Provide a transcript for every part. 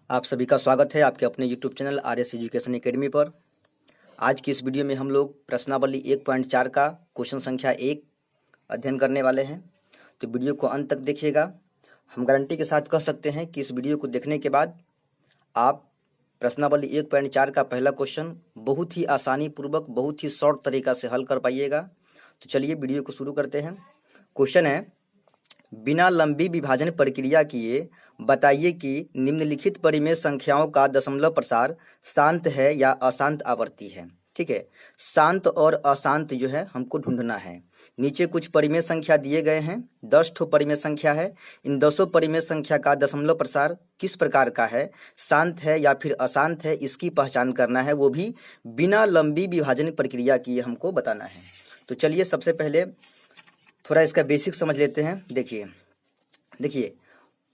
आप सभी का स्वागत है आपके अपने YouTube channel RS education academy पर। आज की इस वीडियो में हम लोग प्रश्नावली 1.4 का क्वेश्चन संख्या 1 अध्ययन करने वाले हैं। तो वीडियो को अंत तक देखिएगा। हम गारंटी के साथ कह सकते हैं कि इस वीडियो को देखने के बाद आप प्रश्नावली 1.4 का पहला क्वेश्चन बहुत ही आसानी पूर्वक, बहुत ही शॉर्ट तरीका से हल कर पाइएगा। तो चलिए वीडियो को शुरू करते हैं। क्वेश्चन है, बिना लंबी विभाजन प्रक्रिया किए बताइए कि निम्नलिखित परिमेय संख्याओं का दशमलव प्रसार शांत है या अशांत आवर्ती है। ठीक है, शांत और अशांत जो है हमको ढूंढना है। नीचे कुछ परिमेय संख्या दिए गए हैं, 10 ठो परिमेय संख्या है। इन 10 परिमेय संख्या का दशमलव प्रसार किस प्रकार का है, शांत है या फिर अशांत है, इसकी पहचान करना है, वो भी बिना लंबी विभाजन प्रक्रिया किए हमको बताना है। तो चलिए सबसे पहले थोड़ा इसका बेसिक समझ लेते हैं। देखिए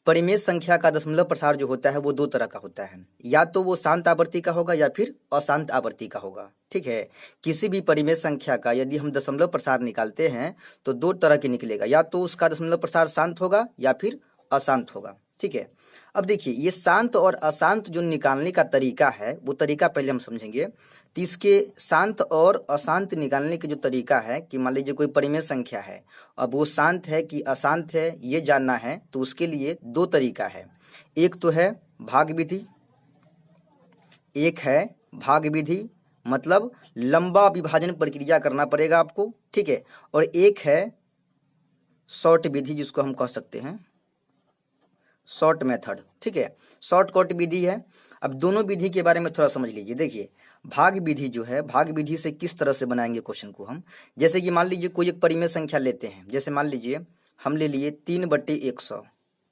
परिमेय संख्या का दशमलव प्रसार जो होता है वो दो तरह का होता है, या तो वो शांत आवर्ती का होगा या फिर अशांत आवर्ती का होगा। ठीक है, किसी भी परिमेय संख्या का यदि हम दशमलव प्रसार निकालते हैं तो दो तरह के निकलेगा, या तो उसका दशमलव प्रसार शांत होगा या फिर अशांत होगा। ठीक है, अब देखिए ये शांत और अशांत जो निकालने का तरीका है वो तरीका पहले हम समझेंगे। तो इसके शांत और अशांत निकालने के जो तरीका है कि मान लीजिए कोई परिमेय संख्या है, अब वो शांत है कि अशांत है ये जानना है, तो उसके लिए दो तरीका है। एक तो है भाग विधि, एक है भाग विधि, मतलब लंबा विभाजन प्रक्रिया करना पड़ेगा आपको। ठीक है, और एक है शॉर्ट विधि जिसको हम कह सकते हैं शॉर्ट मेथड। ठीक है, शॉर्टकट विधि है। अब दोनों विधि के बारे में थोड़ा समझ लीजिए। देखिए भाग विधि जो है, भाग विधि से किस तरह से बनाएंगे क्वेश्चन को हम, जैसे कि मान लीजिए कोई एक परिमेय संख्या लेते हैं, जैसे मान लीजिए हम ले लिए 3/100,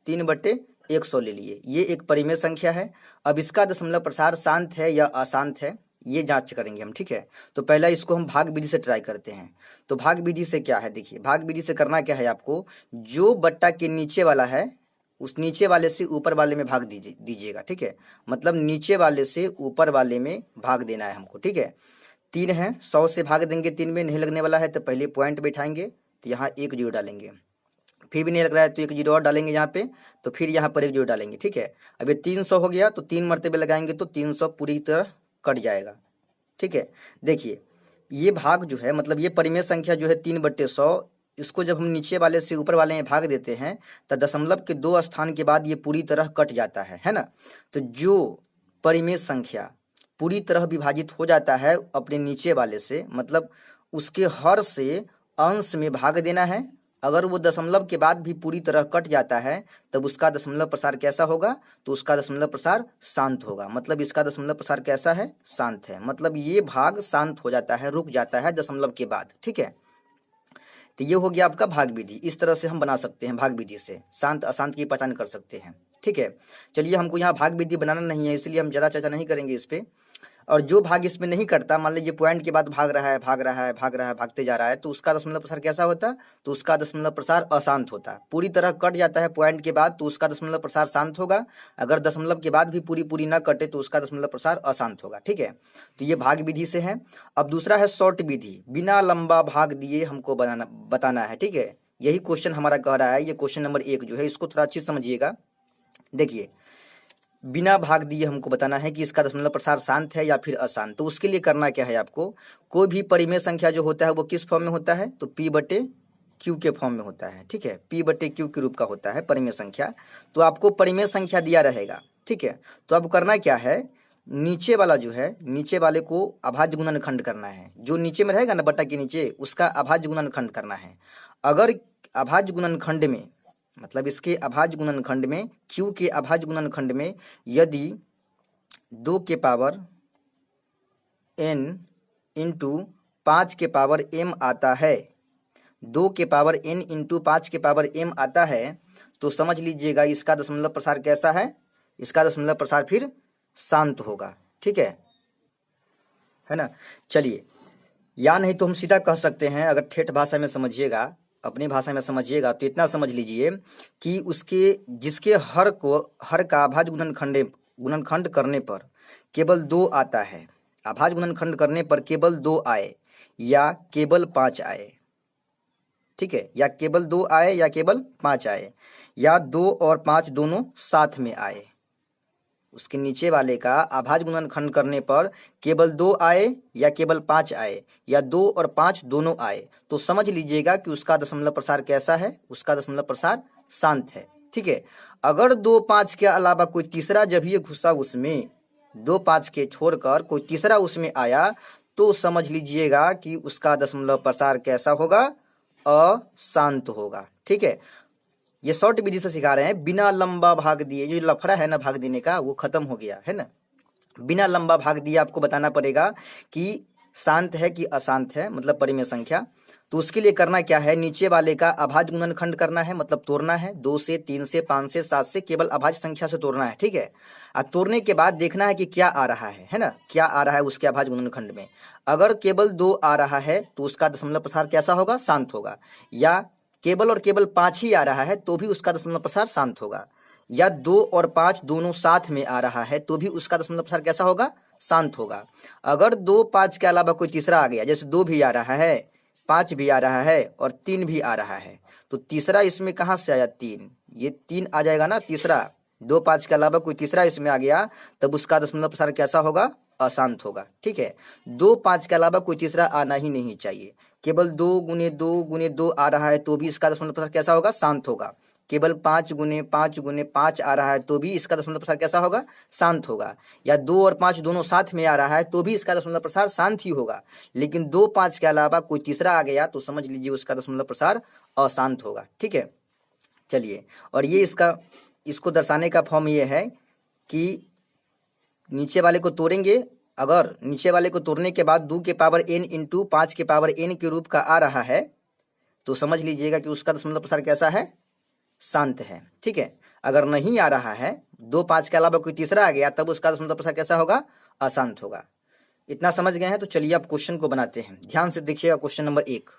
3/100 ले लिए, ये एक परिमेय संख्या है। अब इसका दशमलव प्रसार शांत है या अशांत है ये जांच करेंगे हम। ठीक है, तो पहला इसको हम भाग विधि से ट्राई करते हैं। तो भाग विधि से क्या है, देखिए भाग विधि से करना क्या है, आपको जो बट्टा के नीचे वाला है उस नीचे वाले से ऊपर वाले में भाग दीजिएगा। ठीक है, मतलब नीचे वाले से ऊपर वाले में भाग देना है हमको। ठीक है, 3 है, 100 से भाग देंगे, 3 में नहीं लगने वाला है तो पहले पॉइंट बैठाएंगे, तो यहाँ 1 जीरो डालेंगे, फिर भी नहीं लग रहा है तो 1 जीरो और डालेंगे यहाँ पे, तो फिर यहाँ पर 1 जीरो डालेंगे। ठीक है, अब ये 300 हो गया तो 3 मरतबे लगाएंगे तो 300 पूरी तरह कट जाएगा। ठीक है, देखिए ये भाग जो है, मतलब ये परिमेय संख्या जो है 3/100, इसको जब हम नीचे वाले से ऊपर वाले में भाग देते हैं तो दशमलव के 2 स्थान के बाद ये पूरी तरह कट जाता है ना। तो जो परिमेय संख्या पूरी तरह विभाजित हो जाता है अपने नीचे वाले से, मतलब उसके हर से अंश में भाग देना है। अगर वो दशमलव के बाद भी पूरी तरह कट जाता है तब उसका दशमलव प्रसार कैसा होगा, तो उसका दशमलव प्रसार शांत होगा। मतलब इसका दशमलव प्रसार कैसा है, शांत है, मतलब ये भाग शांत हो जाता है, रुक जाता है दशमलव के बाद। ठीक है, तो ये हो गया आपका भाग विधि। इस तरह से हम बना सकते हैं, भाग विधि से शांत अशांत की पहचान कर सकते हैं। ठीक है, चलिए हमको यहाँ भाग विधि बनाना नहीं है इसलिए हम ज़्यादा चर्चा नहीं करेंगे इस पे। और जो भाग इसमें नहीं कटता, मान लीजिए पॉइंट के बाद भाग रहा है, भागते जा रहा है, तो उसका दशमलव प्रसार कैसा होता, तो उसका दशमलव प्रसार अशांत होता। पूरी तरह कट जाता है पॉइंट के बाद तो उसका दशमलव प्रसार शांत होगा। अगर दशमलव के बाद भी पूरी ना कटे तो उसका दशमलव प्रसार अशांत होगा। ठीक है, तो ये भाग विधि से है। अब दूसरा है शॉर्ट विधि, बिना लंबा भाग दिए हमको बताना है। ठीक है, यही क्वेश्चन हमारा कह रहा है, ये क्वेश्चन नंबर 1 जो है, इसको थोड़ा अच्छी समझिएगा। देखिए बिना भाग दिए हमको बताना है कि इसका दशमलव प्रसार शांत है या फिर अशांत। तो उसके लिए करना क्या है, आपको कोई भी परिमेय संख्या जो होता है वो किस फॉर्म में होता है, तो P/Q के फॉर्म में होता है। ठीक है, P/Q के रूप का होता है परिमेय संख्या। तो आपको परिमेय संख्या दिया रहेगा। ठीक है, तो अब करना क्या है, नीचे वाला जो है, नीचे वाले को अभाज्य गुणनखंड करना है। जो नीचे में रहेगा ना बट्टा के नीचे, उसका अभाज्य गुणनखंड करना है। अगर अभाज्य गुणनखंड में, मतलब इसके अभाज्य गुणनखंड में, Q के अभाज्य गुणनखंड में यदि 2 के पावर n इंटू 5 के पावर m आता है, 2 के पावर n इंटू 5 के पावर m आता है, तो समझ लीजिएगा इसका दशमलव प्रसार कैसा है, इसका दशमलव प्रसार फिर शांत होगा। ठीक है ना। चलिए, या नहीं तो हम सीधा कह सकते हैं, अगर ठेठ भाषा में समझिएगा, अपनी भाषा में समझिएगा, तो इतना समझ लीजिए कि उसके जिसके हर का अभाज्य गुणनखंड करने पर केवल 2 आता है, अभाज्य गुणनखंड करने पर केवल 2 आए या केवल 5 आए। ठीक है, या केवल 2 आए या केवल 5 आए, या 2 और 5 दोनों साथ में आए। उसके नीचे वाले का अभाज्य गुणनखंड करने पर केवल 2 आए या केवल 5 आए या 2 और 5 दोनों आए, तो समझ लीजिएगा कि उसका दशमलव प्रसार कैसा है, उसका दशमलव प्रसार शांत है। ठीक है, अगर 2 5 के अलावा कोई तीसरा जब ये घुसा उसमें, 2 5 के छोड़कर कोई तीसरा उसमें आया, तो समझ लीजिएगा कि उसका दशमलव प्रसार कैसा होगा, अशांत होगा। ठीक है, ये शॉर्ट विधि से सिखा रहे हैं, बिना लंबा भाग दिए। जो लफड़ा है ना भाग देने का, वो खत्म हो गया है ना। बिना लंबा भाग दिए आपको बताना पड़ेगा कि शांत है कि अशांत है, मतलब परिमेय संख्या। तो उसके लिए करना क्या है, नीचे वाले का अभाज्य गुणनखंड करना है, मतलब तोड़ना है। 2 से 3 से 5 से 7 से केवल अभाज्य संख्या से तोड़ना है। ठीक है, अब तोड़ने के बाद देखना है कि क्या आ रहा है ना, क्या आ रहा है उसके अभाज्य गुणनखंड में। अगर केवल 2 आ रहा है तो उसका दशमलव प्रसार कैसा होगा, शांत होगा। या केवल और केवल 5 ही आ रहा है तो भी उसका दशमलव प्रसार शांत होगा। या 2 और 5 दोनों साथ में आ रहा है तो भी उसका दशमलव प्रसार कैसा होगा, शांत होगा। अगर 2 5 के अलावा कोई तीसरा आ गया, जैसे 2 भी आ रहा है, 5 भी आ रहा है और 3 भी आ रहा है, तो तीसरा इसमें कहाँ से आया, 3, ये 3 आ जाएगा ना तीसरा। 2 5 के अलावा कोई तीसरा इसमें आ गया, तब उसका दशमलव प्रसार कैसा होगा, अशांत होगा। ठीक है, 2 5 के अलावा कोई तीसरा आना ही नहीं चाहिए। केवल 2 गुने 2 गुने 2 आ रहा है तो भी इसका दशमलव प्रसार कैसा होगा, शांत होगा। केवल 5 गुने 5 गुने 5 आ रहा है तो भी इसका दशमलव प्रसार कैसा होगा, शांत होगा। या 2 और 5 दोनों साथ में आ रहा है तो भी इसका दशमलव प्रसार शांत ही होगा। लेकिन 2 5 के अलावा कोई तीसरा आ गया तो समझ लीजिए उसका दशमलव प्रसार अशांत होगा। ठीक है, चलिए, और ये इसको दर्शाने का फॉर्म ये है कि नीचे वाले को तोड़ेंगे। अगर नीचे वाले को तोड़ने के बाद 2 के पावर n इंटू 5 के पावर n के रूप का आ रहा है तो समझ लीजिएगा कि उसका दशमलव प्रसार कैसा है, शांत है। ठीक है, अगर नहीं आ रहा है, 2 5 के अलावा कोई तीसरा आ गया, तब उसका दशमलव प्रसार कैसा होगा, अशांत होगा। इतना समझ गए हैं, तो चलिए अब क्वेश्चन को बनाते हैं। ध्यान से देखिएगा क्वेश्चन नंबर 1।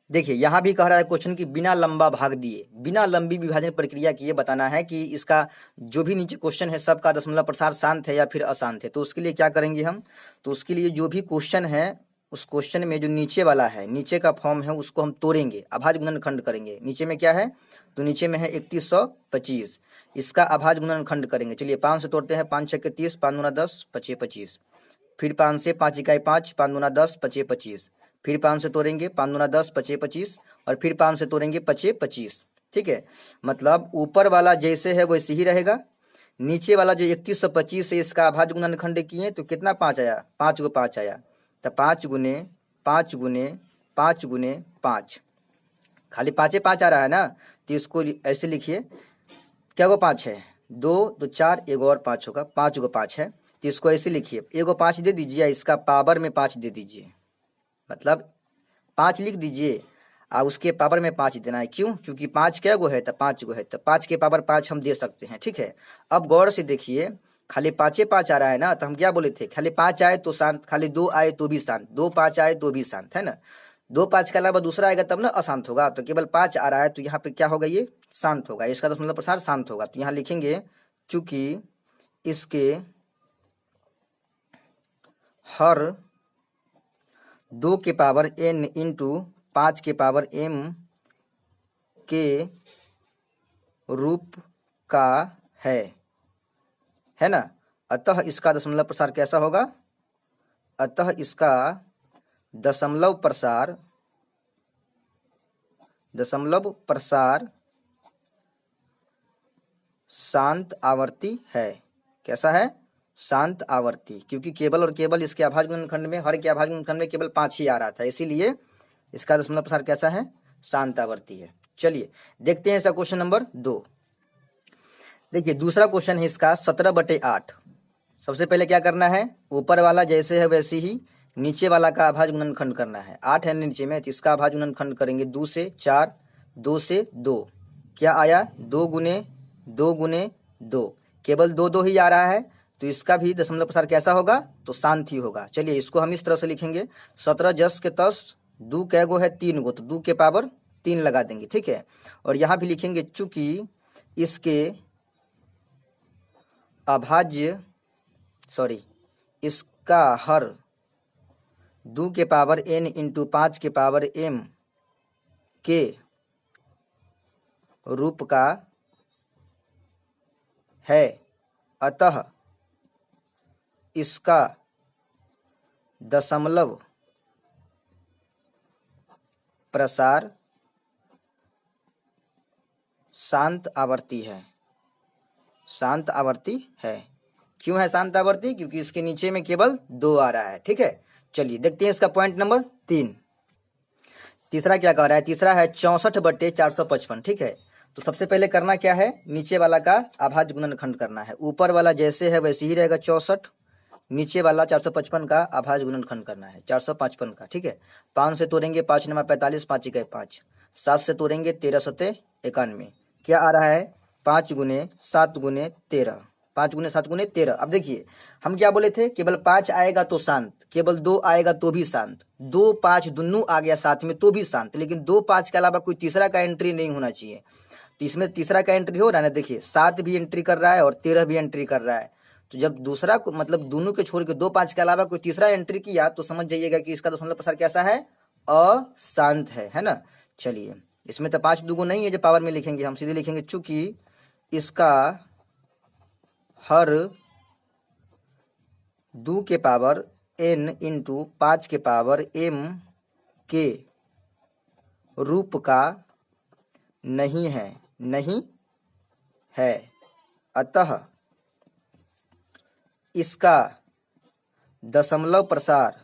देखिए यहां भी कह रहा है क्वेश्चन की बिना लंबा भाग दिए, बिना लंबी विभाजन प्रक्रिया किए बताना है कि इसका जो भी नीचे क्वेश्चन है सबका दशमलव प्रसार शांत है या फिर अशांत है। तो उसके लिए क्या करेंगे हम, तो उसके लिए जो भी क्वेश्चन है उस क्वेश्चन में जो नीचे वाला है, नीचे का फॉर्म है, उसको हम तोड़ेंगे, अभाज्य गुणनखंड करेंगे। नीचे में क्या है, तो नीचे में है 3125, इसका अभाज्य गुणनखंड करेंगे। चलिए 5 से तोड़ते हैं, 5 6 30, 5 दूना 10, 25 25। फिर 5 से 5 इकाई 5, 5 दूना 10, 25 25। फिर 5 से तोड़ेंगे, 5 दूना 10, 25 25, और फिर 5 से तोड़ेंगे 25 25। ठीक है, मतलब ऊपर वाला जैसे है वैसे ही रहेगा। नीचे वाला जो 3125 है इसका अभाज्य गुणनखंड किए तो कितना 5 आया, 5 को 5 आया, तो 5 गुने 5 गुने 5 गुने 5, खाली 5 5 आ रहा है ना, तो इसको ऐसे लिखिए, क्या को 5 है, 2 2 4, एगो और 5 होगा, 5 को 5 है, तो इसको ऐसे लिखिए, एगो 5 दे दीजिए, इसका पावर में 5 दे दीजिए, मतलब 5 लिख दीजिए और उसके पावर में 5 देना है। क्यों, क्योंकि 5 क्या गो है, तो 5 गो है, तो 5 के पावर 5 हम दे सकते हैं। ठीक है, अब गौर से देखिए, खाली 5 5 आ रहा है ना, तो हम क्या बोले थे, खाली 5 आए तो शांत, खाली 2 आए तो भी शांत, 2 5 आए तो भी शांत, है ना। 2 5 के अलावा दूसरा आएगा तब ना अशांत होगा, तो केवल 5 आ रहा है तो यहाँ पे क्या होगा, ये शांत होगा, इसका दशमलव प्रसार शांत होगा। तो यहाँ लिखेंगे चूंकि इसके हर 2 के पावर n इंटू 5 के पावर m के रूप का है ना, अतः इसका दशमलव प्रसार कैसा होगा, अतः इसका दशमलव प्रसार शांत आवर्ती है। कैसा है, शांत आवर्ती, क्योंकि केवल और केवल इसके अभाज्य गुणनखंड में, हर के अभाज्य गुणनखंड में केवल 5 ही आ रहा था, इसीलिए इसका दशमलव प्रसार कैसा है, शांत आवर्ती है। चलिए देखते हैं इसका क्वेश्चन नंबर 2। देखिए दूसरा क्वेश्चन है इसका 17/8। सबसे पहले क्या करना है, ऊपर वाला जैसे है वैसे ही नीचे वाला का अभाज्य गुणनखंड करना है। 8 है नीचे में, तो इसका अभाज्य गुणनखंड करेंगे 2 से 4, 2 से 2, क्या आया, 2 गुने 2 गुने 2, केवल 2 2 ही आ रहा है, तो इसका भी दशमलव प्रसार कैसा होगा, तो शांत ही होगा। चलिए इसको हम इस तरह से लिखेंगे, 17 जस के 10, 2 कै गो है, 3 गो, तो 2 के पावर 3 लगा देंगे। ठीक है, और यहाँ भी लिखेंगे चूंकि इसके अभाज्य इसका हर 2 के पावर n इंटू 5 के पावर m के रूप का है, अतः इसका दशमलव प्रसार शांत आवर्ती है। शांत आवर्ती है। क्यों है शांत आवर्ती? क्योंकि इसके नीचे में केवल 2 आ रहा है। ठीक है, चलिए देखते हैं इसका पॉइंट नंबर 3। तीसरा क्या कह रहा है? तीसरा है 64/455। ठीक है, तो सबसे पहले करना क्या है, नीचे वाला का अभाज्य गुणनखंड करना है। ऊपर वाला जैसे है वैसे ही रहेगा 64, नीचे वाला 455 का अभाज्य गुणनखंड करना है 455 का। ठीक है, 5 से तोड़ेंगे 5 9 45, 5 1 5, 7 से तोड़ेंगे 13 7 91। क्या आ रहा है? 5 गुने 7 गुने 13, 5 गुने 7 गुने 13। अब देखिए हम क्या बोले थे, केवल 5 आएगा तो शांत, केवल 2 आएगा तो भी शांत, 2 5 दोनों आ गया साथ में तो भी शांत, लेकिन 2 5 के अलावा कोई तीसरा का एंट्री नहीं होना चाहिए। तो इसमें तीसरा का एंट्री हो रहा है ना, देखिए 7 भी एंट्री कर रहा है और 13 भी एंट्री कर रहा है। तो जब दूसरा को मतलब दोनों के छोड़ के 2 5 के अलावा कोई तीसरा एंट्री किया तो समझ जाइएगा कि इसका दशमलव प्रसार कैसा है? अशांत है ना। चलिए इसमें तो 5 दुगुना नहीं है जो पावर में लिखेंगे, हम सीधे लिखेंगे चूंकि इसका हर 2 के पावर n इंटू 5 के पावर m के रूप का नहीं है, नहीं है, अतः इसका दशमलव प्रसार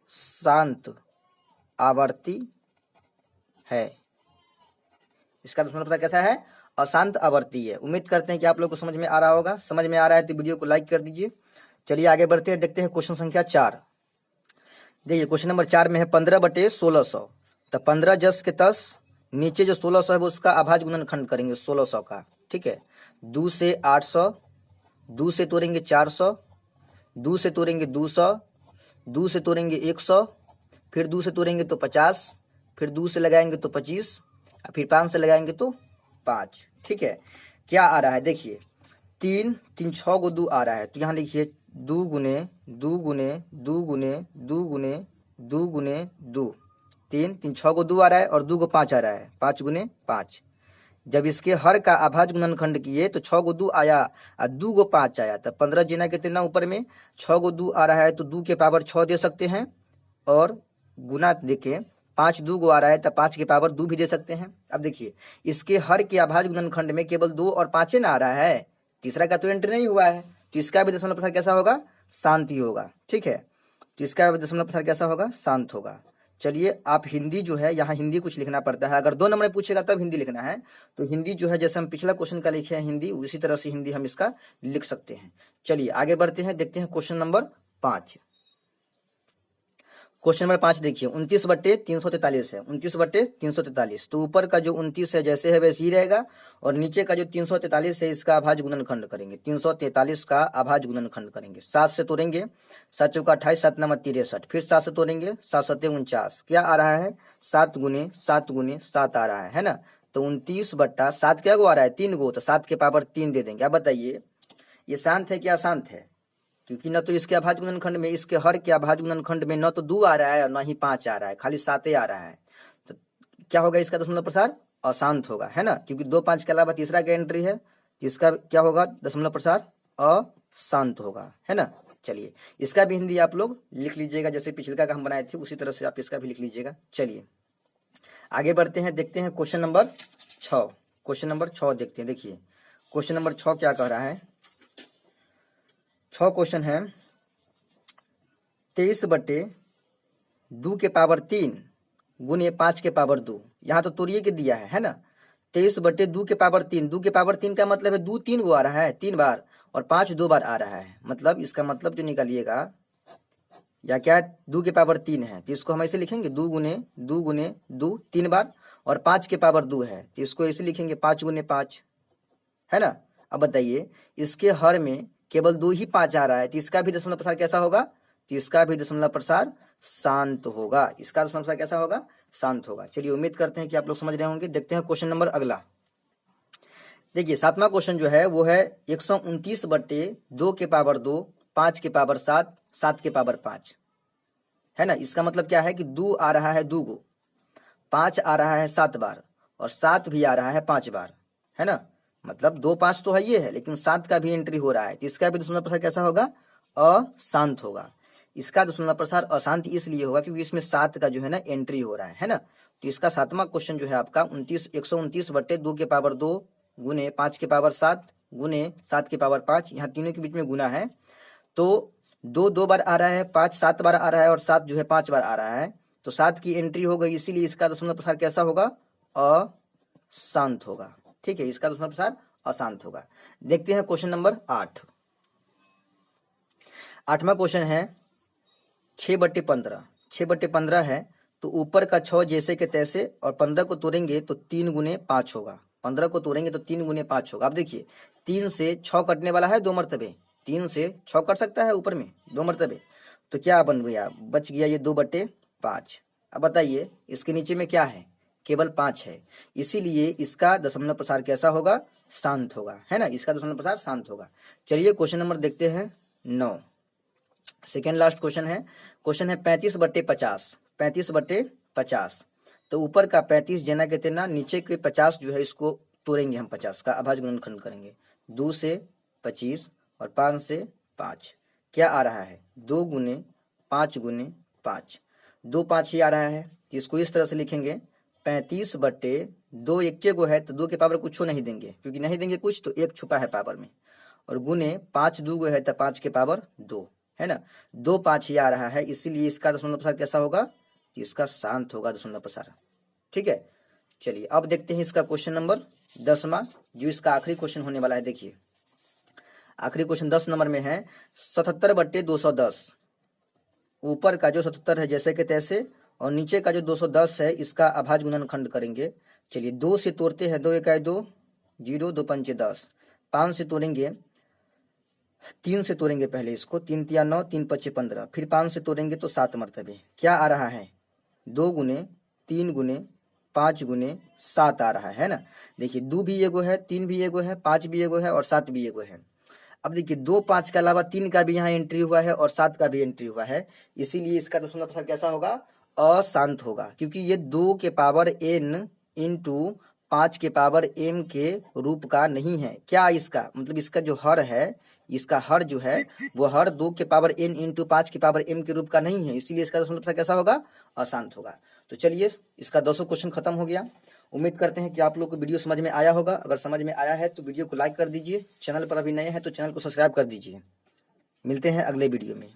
अशांत आवर्ती है। इसका दशमलव प्रसार कैसा है? अशांत आवर्ती है। उम्मीद करते हैं कि आप लोग को समझ में आ रहा होगा। समझ में आ रहा है तो वीडियो को लाइक कर दीजिए। चलिए आगे बढ़ते हैं, देखते हैं क्वेश्चन संख्या 4। देखिए क्वेश्चन नंबर 4 में है 15/1600। तो 15 जस के 10, नीचे जो 1600 है वो उसका अभाज्य गुणनखंड करेंगे 1600 का। ठीक है, 2 से 800, 2 से तोड़ेंगे 400, 2 से तोड़ेंगे 200, 2 से तोड़ेंगे 100, फिर 2 से तोड़ेंगे तो 50, फिर 2 से लगाएंगे तो 25, फिर 5 से लगाएंगे तो 5। ठीक है, क्या आ रहा है? देखिए 3 3 6 को 2 आ रहा है, तो यहाँ लिखिए 2 गुने 2 गुने 2 गुने 2 गुने 2 गुने 2। 3 3 6 को 2 आ रहा है और 2 को 5 आ रहा है, 5 गुने 5। जब इसके हर का अभाज्य गुणनखंड किए तो 6 को 2 आया और 2 को 5 आया, तो 15 जिना कितना ऊपर में 6 को 2 आ रहा है तो 2 के पावर 6 दे सकते हैं, और गुना देखे 5 2 को आ रहा है तो 5 के पावर 2 भी दे सकते हैं। अब देखिए इसके हर के अभाज्य गुणनखंड में केवल 2 और 5 ना आ रहा है, तीसरा का तो एंट्री नहीं हुआ है, तो इसका भी दशमलव प्रसार कैसा होगा? शांत ही होगा। ठीक है, तो इसका भी दशमलव प्रसार कैसा होगा? शांत होगा। चलिए आप हिंदी जो है, यहाँ हिंदी कुछ लिखना पड़ता है, अगर 2 नंबर पूछेगा तब हिंदी लिखना है, तो हिंदी जो है जैसे हम पिछला क्वेश्चन का लिखे हैं हिंदी, उसी तरह से हिंदी हम इसका लिख सकते हैं। चलिए आगे बढ़ते हैं, देखते हैं क्वेश्चन नंबर 5। क्वेश्चन नंबर 5 देखिए 29/343 है, 29/343। तो ऊपर का जो 29 है जैसे है वैसे ही रहेगा, और नीचे का जो 343 है इसका अभाज्य गुणनखंड करेंगे, 343 का अभाज्य गुणनखंड करेंगे। 7 से तोड़ेंगे, 7 चौका 28, 7 9 63, फिर 7 से तोड़ेंगे, 7 7 49। क्या आ रहा है? 7 गुने 7 गुने 7 आ रहा है ना। तो 29/7 क्या को आ रहा है? 3 गो, तो 7 के पावर 3 दे देंगे। अब बताइए ये शांत है क्या अशांत है? क्योंकि न तो इसके अभाज्य गुणनखंड में, इसके हर के अभाज्य गुणनखंड में न तो 2 आ रहा है और न ही 5 आ रहा है, खाली 7 आ रहा है। तो क्या होगा इसका दशमलव प्रसार? अशांत होगा, है ना, क्योंकि 2 5 के अलावा तीसरा का एंट्री है, तो इसका क्या होगा? दशमलव प्रसार अशांत होगा, है ना। चलिए इसका भी हिंदी आप लोग लिख लीजिएगा, जैसे पिछले का हम बनाए थे उसी तरह से आप इसका भी लिख लीजिएगा। चलिए आगे बढ़ते हैं, देखते हैं क्वेश्चन नंबर 6। क्वेश्चन नंबर 6 देखते हैं। देखिए क्वेश्चन नंबर 6 क्या कह रहा है? 6 क्वेश्चन है 23/2 के पावर 3 गुने 5 के पावर 2। यहाँ तो तोड़िए के दिया है ना। 23/2 के पावर 3, 2 के पावर 3 का मतलब है 2 3 गो आ रहा है 3 बार, और 5 2 बार आ रहा है। मतलब इसका मतलब जो निकालिएगा, या क्या 2 के पावर 3 है तो इसको हम ऐसे लिखेंगे 2 गुने 2 गुने 2 3 बार, और 5 के पावर 2 है तो इसको ऐसे लिखेंगे 5 गुने 5, है ना। अब बताइए इसके हर में केवल 2 ही 5 आ रहा है, तो इसका भी दशमलव प्रसार कैसा होगा? तो इसका भी दशमलव प्रसार शांत होगा। इसका दशमलव प्रसार कैसा होगा? शांत होगा। चलिए उम्मीद करते हैं कि आप लोग समझ रहे होंगे। देखते हैं क्वेश्चन नंबर अगला। देखिए 7वां क्वेश्चन जो है वो है 129/2 के पावर 2, 5 के पावर 7, 7 के पावर 5, है ना। इसका मतलब क्या है कि 2 आ रहा है 2 गो, 5 आ रहा है 7 बार और 7 भी आ रहा है 5 बार, है ना। मतलब 2 5 तो है ये है, लेकिन 7 का भी एंट्री हो रहा है, तो इसका भी दशमलव प्रसार कैसा होगा? अशांत होगा। इसका दशमलव प्रसार अशांत इसलिए होगा क्योंकि इसमें 7 का जो है ना एंट्री हो रहा है ना। तो इसका 7वां क्वेश्चन जो है आपका 129/2 के पावर 2 गुने 5 के पावर 7 गुने 7 के पावर 5, यहाँ तीनों के बीच में गुना है। तो 2 2 बार आ रहा है, 5 7 बार आ रहा है और 7 जो है 5 बार आ रहा है, तो 7 की एंट्री हो गई, इसीलिए इसका दशमलव प्रसार कैसा होगा? अशांत होगा। ठीक है, इसका दशमलव प्रसार अशांत होगा। देखते हैं क्वेश्चन नंबर 8। 8वां क्वेश्चन है 6/15। 6/15 है तो ऊपर का 6 जैसे के तैसे और 15 को तोड़ेंगे तो 3 गुने 5 होगा। 15 को तोड़ेंगे तो 3 गुने 5 होगा। अब देखिए 3 से 6 कटने वाला है 2 मरतबे, 3 से 6 कट सकता है ऊपर में 2 मरतबे, तो क्या बन गया? बच गया ये 2/5। अब बताइए इसके नीचे में क्या है? केवल 5 है, इसीलिए इसका दशमलव प्रसार कैसा होगा? शांत होगा, है ना। इसका दशमलव प्रसार शांत होगा। चलिए क्वेश्चन नंबर देखते हैं 9। सेकेंड लास्ट क्वेश्चन है 35/50। 35/50 तो ऊपर का 35 जना के तेना, नीचे के 50 जो है इसको तोड़ेंगे हम, 50 का अभाज्य गुणनखंड करेंगे। 2 से 25 और 5 से 5, क्या आ रहा है? 2 गुने 5 गुने 5, 2 5 ही आ रहा है। इसको इस तरह से लिखेंगे 35/2, एक गो है तो 2 के पावर कुछ नहीं देंगे, क्योंकि नहीं देंगे कुछ तो 1 छुपा है पावर में, और गुने 5 2 गो है तो 5 के पावर 2, है ना। 2 5 ही आ रहा है, इसीलिए इसका दशमलव प्रसार कैसा होगा? इसका शांत होगा दशमलव प्रसार। ठीक है, चलिए अब देखते हैं इसका क्वेश्चन नंबर 10वां, जो इसका आखिरी क्वेश्चन होने वाला है। देखिए आखिरी क्वेश्चन 10 नंबर में है 77/210। ऊपर का जो 77 है जैसे के तैसे और नीचे का जो 210 है इसका अभाज्य गुणनखंड करेंगे। चलिए 2 से तोड़ते हैं, 2 1 2, 0 2 5 10। 5 से तोड़ेंगे, 3 से तोड़ेंगे पहले इसको, 3 3 9, 3 5 15, फिर 5 से तोड़ेंगे तो 7 मरतबे, क्या आ रहा है? 2 गुने 3 गुने 5 गुने 7 आ रहा है ना। देखिए 2 भी एगो है, 3 भी एगो है, 5 भी एगो है और 7 भी एगो है। अब देखिए 2 5 के अलावा 3 का भी यहाँ एंट्री हुआ है और 7 का भी एंट्री हुआ है, इसीलिए इसका दशमलव प्रसार कैसा होगा? अशांत होगा, क्योंकि ये 2 के पावर n इंटू 5 के पावर m के रूप का नहीं है। क्या इसका मतलब? इसका जो हर है, इसका हर जो है वो हर 2 के पावर n इंटू 5 के पावर m के रूप का नहीं है, इसीलिए इसका दशमलव प्रसार कैसा होगा? अशांत होगा। तो चलिए इसका 200 क्वेश्चन खत्म हो गया। उम्मीद करते हैं कि आप लोग को वीडियो समझ में आया होगा। अगर समझ में आया है तो वीडियो को लाइक कर दीजिए, चैनल पर अभी नए हैं तो चैनल को सब्सक्राइब कर दीजिए। मिलते हैं अगले वीडियो में।